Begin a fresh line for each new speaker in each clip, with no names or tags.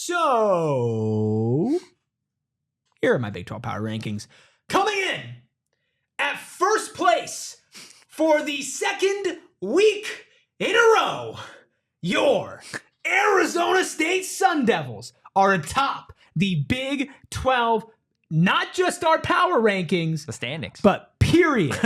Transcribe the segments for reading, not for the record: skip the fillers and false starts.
So, here are my Big 12 power rankings. Coming in at first place for the second week in a row, your Arizona State Sundevils are atop the Big 12, not just our power rankings,
The standings.
but period.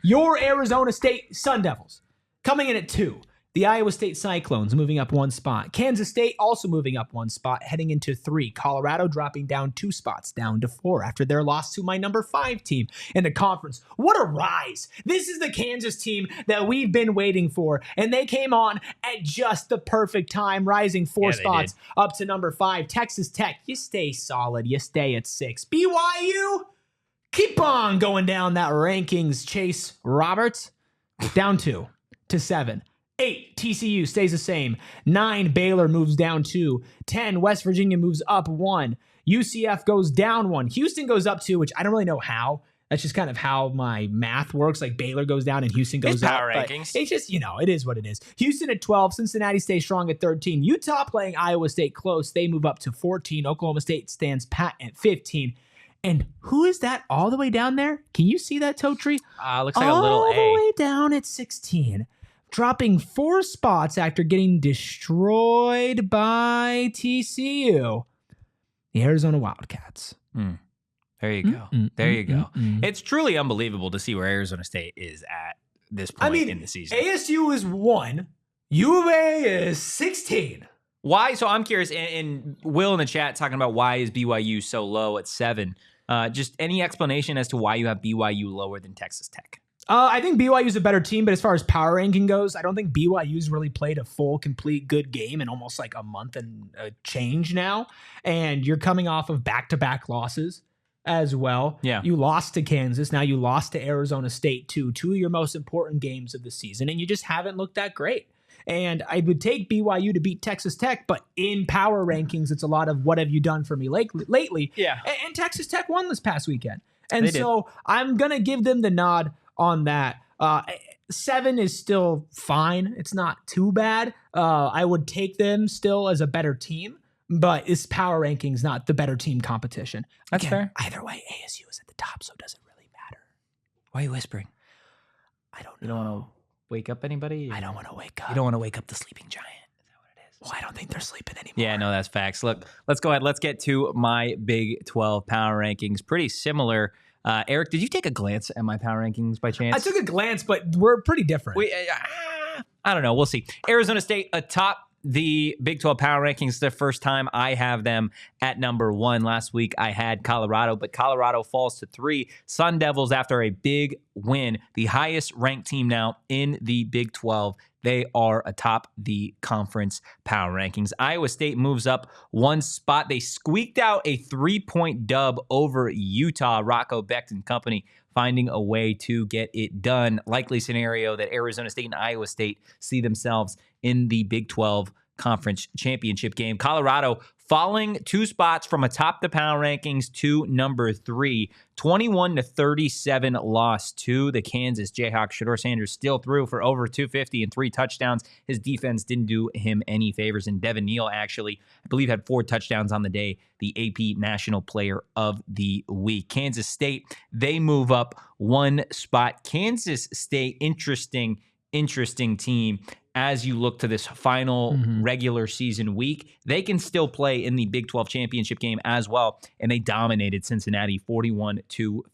Your Arizona State Sundevils coming in at 2. The Iowa State Cyclones moving up 1 spot. Kansas State also moving up 1 spot, heading into 3. Colorado dropping down 2 spots, down to 4 after their loss to my number 5 team in the conference. What a rise. This is the Kansas team that we've been waiting for, and they came on at just the perfect time, rising 4 spots up to number 5. Texas Tech, you stay solid. You stay at 6. BYU, keep on going down that rankings. Chase Roberts, down 2 to 7. 8, TCU stays the same. 9, Baylor moves down 2. 10, West Virginia moves up 1. UCF goes down 1. Houston goes up 2, which I don't really know how. That's just kind of how my math works. Like Baylor goes down and Houston goes up.
Power rankings.
It's just, it is what it is. Houston at 12. Cincinnati stays strong at 13. Utah playing Iowa State close. They move up to 14. Oklahoma State stands pat at 15. And who is that all the way down there? Can you see that, Totri?
Looks like a little
all
A.
the way down at 16. Dropping 4 spots after getting destroyed by TCU. The Arizona Wildcats.
There you go. There you go. It's truly unbelievable to see where Arizona State is at this point in the season.
ASU is 1. U of A is 16.
Why? So I'm curious, and Will in the chat talking about why is BYU so low at 7. Just any explanation as to why you have BYU lower than Texas Tech?
I think BYU is a better team, but as far as power ranking goes, I don't think BYU's really played a full, complete, good game in almost like a month and a change now. And you're coming off of back-to-back losses as well.
Yeah.
You lost to Kansas. Now you lost to Arizona State, too. 2 of your most important games of the season, and you just haven't looked that great. And I would take BYU to beat Texas Tech, but in power rankings, it's a lot of what have you done for me lately.
Yeah.
And Texas Tech won this past weekend. And so I'm going to give them the nod on that. 7 is still fine. It's not too bad. I would take them still as a better team, but it's power rankings, not the better team competition.
That's fair.
Either way, ASU is at the top, so it doesn't really matter.
Why are you whispering?
I don't know.
You don't want to wake up anybody?
I don't want to wake up.
You don't want to wake up the sleeping giant. Is that what it is?
Well, I don't think they're sleeping anymore.
Yeah, no, that's facts. Look, let's go ahead. Let's get to my Big 12 power rankings. Pretty similar. Eric, did you take a glance at my power rankings by chance?
I took a glance, but we're pretty different.
I don't know. We'll see. Arizona State atop the Big 12 power rankings. The first time I have them at number 1. Last week I had Colorado, but Colorado falls to 3. Sundevils, after a big win, the highest ranked team now in the Big 12. They are atop the conference power rankings. Iowa State moves up 1 spot. They squeaked out a 3-point dub over Utah. Rocco Becht company finding a way to get it done. Likely scenario that Arizona State and Iowa State see themselves in the Big 12 conference championship game. Colorado falling 2 spots from atop the power rankings to number 3. 21-37 loss to the Kansas Jayhawks. Shedeur Sanders still threw for over 250 and 3 touchdowns. His defense didn't do him any favors. And Devin Neal actually, I believe, had 4 touchdowns on the day. The AP National Player of the Week. Kansas State, they move up 1 spot. Kansas State, interesting team. As you look to this final regular season week, they can still play in the Big 12 championship game as well, and they dominated Cincinnati 41-15.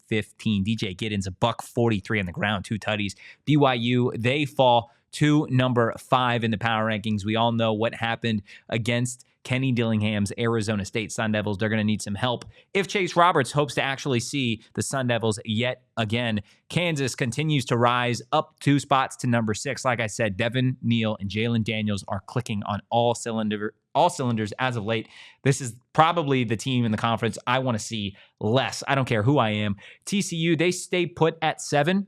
DJ Giddens, $143 on the ground, 2 tutties. BYU, they fall to number 5 in the power rankings. We all know what happened against Kenny Dillingham's Arizona State Sundevils. They're going to need some help if Chase Roberts hopes to actually see the Sundevils yet again. Kansas continues to rise up 2 spots to number 6. Like I said, Devin Neal and Jalen Daniels are clicking on all cylinders as of late. This is probably the team in the conference I want to see less. I don't care who I am. TCU, they stay put at 7.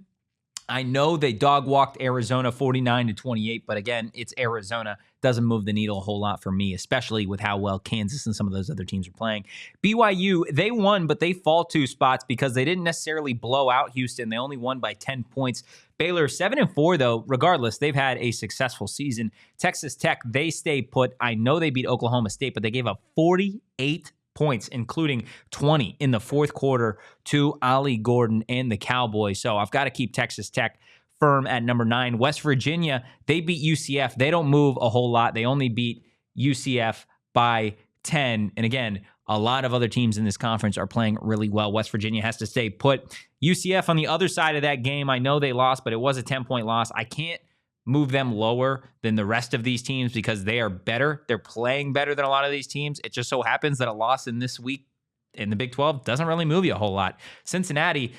I know they dog-walked Arizona 49-28, but again, it's Arizona. doesn't move the needle a whole lot for me, especially with how well Kansas and some of those other teams are playing. BYU, they won, but they fall 2 spots because they didn't necessarily blow out Houston. They only won by 10 points. Baylor 7-4, though. Regardless, they've had a successful season. Texas Tech, they stay put. I know they beat Oklahoma State, but they gave up 48 points, including 20 in the fourth quarter to Ollie Gordon and the Cowboys. So I've got to keep Texas Tech firm at number 9. West Virginia, they beat UCF. They don't move a whole lot. They only beat UCF by 10. And again, a lot of other teams in this conference are playing really well. West Virginia has to stay put. UCF on the other side of that game, I know they lost, but it was a 10-point loss. I can't move them lower than the rest of these teams because they are better. They're playing better than a lot of these teams. It just so happens that a loss in this week in the Big 12 doesn't really move you a whole lot. Cincinnati,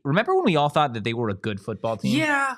remember when we all thought that they were a good football team?
Yeah,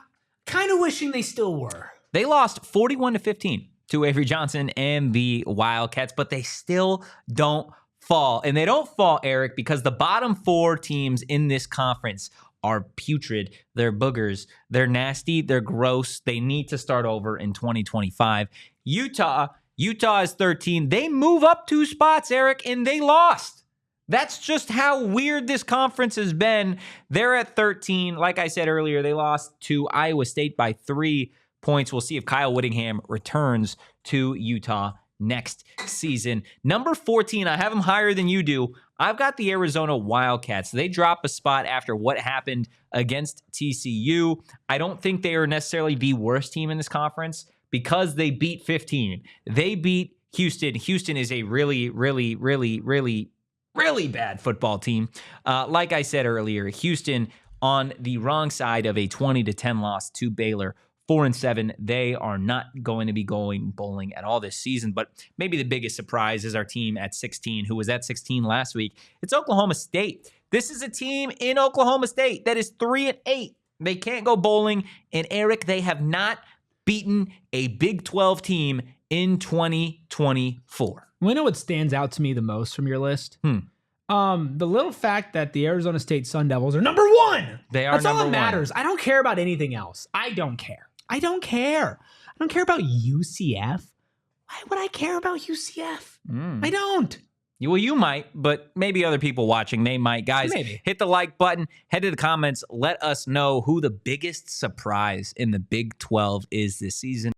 kind of wishing they still were.
They lost 41-15 to Avery Johnson and the Wildcats, but they still don't fall. And they don't fall, Eric, because the bottom 4 teams in this conference are putrid. They're boogers. They're nasty. They're gross. They need to start over in 2025. Utah is 13. They move up 2 spots, Eric, and they lost. That's just how weird this conference has been. They're at 13. Like I said earlier, they lost to Iowa State by 3 points. We'll see if Kyle Whittingham returns to Utah next season. Number 14, I have them higher than you do. I've got the Arizona Wildcats. They drop a spot after what happened against TCU. I don't think they are necessarily the worst team in this conference because they beat 15. They beat Houston. Houston is a really, really, really, really, really bad football team. Like I said earlier, Houston on the wrong side of a 20-10 loss to Baylor. 4-7, they are not going to be going bowling at all this season. But maybe the biggest surprise is our team at 16, who was at 16 last week. It's Oklahoma State. This is a team in Oklahoma State that is 3-8. They can't go bowling. And Eric, they have not beaten a Big 12 team in 2024.
You know what stands out to me the most from your list? The little fact that the Arizona State Sundevils are number 1.
They are
That's
number
all that matters.
1.
I don't care about anything else. I don't care. I don't care about UCF. Why would I care about UCF? I don't.
Well, you might, but maybe other people watching, they might. Guys,
Maybe.
Hit the like button. Head to the comments. Let us know who the biggest surprise in the Big 12 is this season.